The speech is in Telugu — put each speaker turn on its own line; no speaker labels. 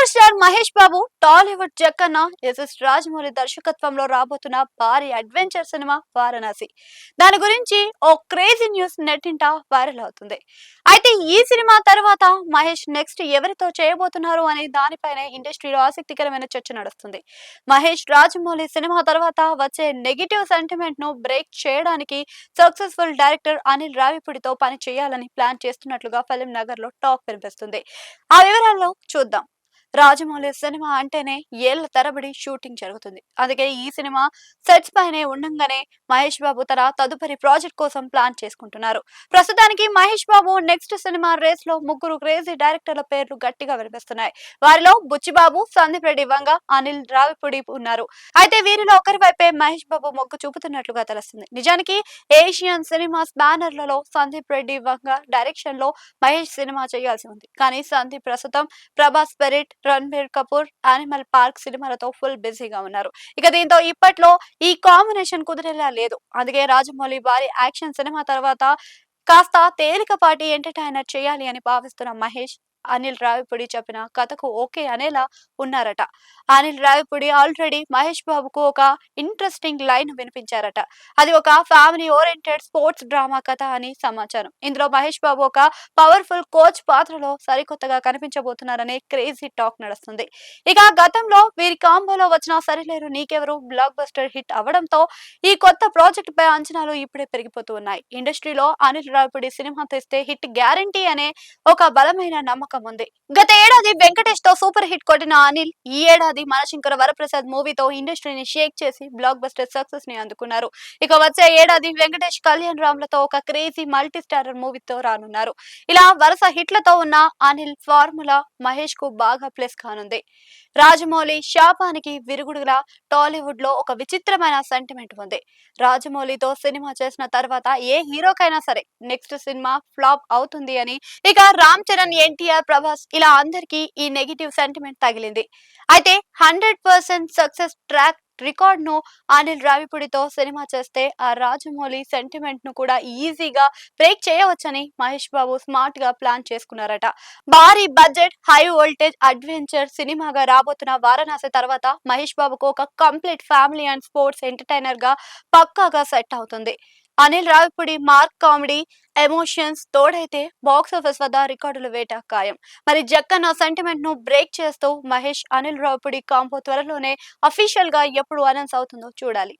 Super star Mahesh Babu Tollywood Jakkanna SS Rajamouli దర్శకత్వంలో రాబోతున్న భారీ అడ్వెంచర్ సినిమా వారణాసి. దాని గురించి ఓ క్రేజీ న్యూస్ నెట్టింట వైరల్ అవుతుంది. అయితే ఈ సినిమా తర్వాత మహేష్ నెక్స్ట్ ఎవరితో చేయబోతున్నారు అనే దానిపైనే ఇండస్ట్రీలో ఆసక్తికరమైన చర్చ నడుస్తుంది. మహేష్ రాజమౌళి సినిమా తర్వాత వచ్చే నెగిటివ్ సెంటిమెంట్ ను బ్రేక్ చేయడానికి సక్సెస్ఫుల్ డైరెక్టర్ అనిల్ రావిపూడితో పని చేయాలని ప్లాన్ చేస్తున్నట్లుగా ఫిల్మ్ నగర్ లో టాక్ వినిపిస్తుంది. ఆ వివరాల్లో చూద్దాం. రాజమౌళి సినిమా అంటేనే ఏళ్ల తరబడి షూటింగ్ జరుగుతుంది. అందుకే ఈ సినిమా సెట్స్ పైనే ఉండంగానే మహేష్ బాబు తన తదుపరి ప్రాజెక్ట్ కోసం ప్లాన్ చేసుకుంటున్నారు. ప్రస్తుతానికి Mahesh Babu next cinema race లో ముగ్గురు క్రేజీ డైరెక్టర్ల పేర్లు గట్టిగా వినిపిస్తున్నాయి. వారిలో బుచ్చిబాబు, సందీప్ రెడ్డి వంగ, అనిల్ రావిపూడి ఉన్నారు. అయితే వీరిలో ఒకరి వైపే మహేష్ బాబు మొగ్గు చూపుతున్నట్లుగా తెలుస్తుంది. నిజానికి Asian cinemas బ్యానర్లలో Sandeep Reddy Vanga direction లో మహేష్ సినిమా చేయాల్సి ఉంది. కానీ సందీప్ ప్రస్తుతం Prabhas, spirit, Ranbir Kapoor, animal park సినిమాలతో ఫుల్ బిజీగా ఉన్నారు. ఇక దీంతో ఇప్పట్లో ఈ కాంబినేషన్ కుదిరేలా లేదు. అందుకే రాజమౌళి భారీ యాక్షన్ సినిమా తర్వాత కాస్త తేలికపాటి ఎంటర్టైనర్ చేయాలి అని భావిస్తున్న మహేష్, అనిల్ రావిపూడి చెప్పిన కథకు ఓకే అనేలా ఉన్నారట. అనిల్ రావిపూడి ఆల్రెడీ మహేష్ బాబుకు ఒక ఇంట్రెస్టింగ్ లైన్ వినిపించారట. అది ఒక ఫ్యామిలీ ఓరియంటెడ్ స్పోర్ట్స్ డ్రామా కథ అని సమాచారం. ఇందులో మహేష్ బాబు ఒక పవర్ఫుల్ కోచ్ పాత్రలో సరికొత్తగా కనిపించబోతున్నారనే క్రేజీ టాక్ నడుస్తుంది. ఇక గతంలో వీరి కాంబోలో వచ్చిన సరిలేరు నీకెవరు బ్లాక్ బస్టర్ హిట్ అవడంతో ఈ కొత్త ప్రాజెక్ట్ పై అంచనాలు ఇప్పుడే పెరిగిపోతూ ఉన్నాయి. ఇండస్ట్రీలో అనిల్ రావిపూడి సినిమా తెస్తే హిట్ గ్యారంటీ అనే ఒక బలమైన నమ్మకం ఉంది. గత ఏడాది వెంకటేష్ తో సూపర్ హిట్ కొట్టిన అనిల్ ఈ ఏడాది మనశంకర వరప్రసాద్ మూవీతో ఇండస్ట్రీని షేక్ చేసి బ్లాక్ బస్టర్ సక్సెస్ ని అందుకున్నారు. ఇక వచ్చే ఏడాది వెంకటేష్, కళ్యాణ్ రామ్లతో ఒక క్రేజీ మల్టీ స్టారర్ మూవీతో రానున్నారు. ఇలా వరుస హిట్లతో ఉన్న అనిల్ ఫార్ములా మహేష్ కు బాగా ప్లస్ కానుంది. రాజమౌళి శాపానికి విరుగుడుగా టాలీవుడ్ లో ఒక విచిత్రమైన సెంటిమెంట్ ఉంది. రాజమౌళితో సినిమా చేసిన తర్వాత ఏ హీరోకైనా సరే నెక్స్ట్ సినిమా ఫ్లాప్ అవుతుంది అని. ఇక రామ్ చరణ్, ఎన్టీఆర్, ప్రభాస్ ఇలా అందరికీ ఈ నెగిటివ్ సెంటిమెంట్ తగిలింది. అయితే 100% సక్సెస్ ట్రాక్ రికార్డ్ ను అనిల్ రావిపూడితో సినిమా చేస్తే ఆ రాజమౌళి సెంటిమెంట్ ను కూడా ఈజీగా బ్రేక్ చేయవచ్చని మహేష్ బాబు స్మార్ట్ గా ప్లాన్ చేసుకున్నారట. భారీ బడ్జెట్, హై వోల్టేజ్ అడ్వెంచర్ సినిమాగా రాబోతున్న వారణాసి తర్వాత మహేష్ బాబుకు ఒక complete family and sports entertainer గా పక్కాగా సెట్ అవుతుంది. Anil Ravipudi mark comedy, emotions తోడైతే బాక్స్ ఆఫీస్ వద్ద రికార్డుల వేట ఖాయం. మరి జక్కన్న సెంటిమెంట్ ను బ్రేక్ చేస్తూ మహేష్, అనిల్ రావిపూడి కాంబో త్వరలోనే అఫీషియల్ గా ఎప్పుడు అనౌన్స్ అవుతుందో చూడాలి.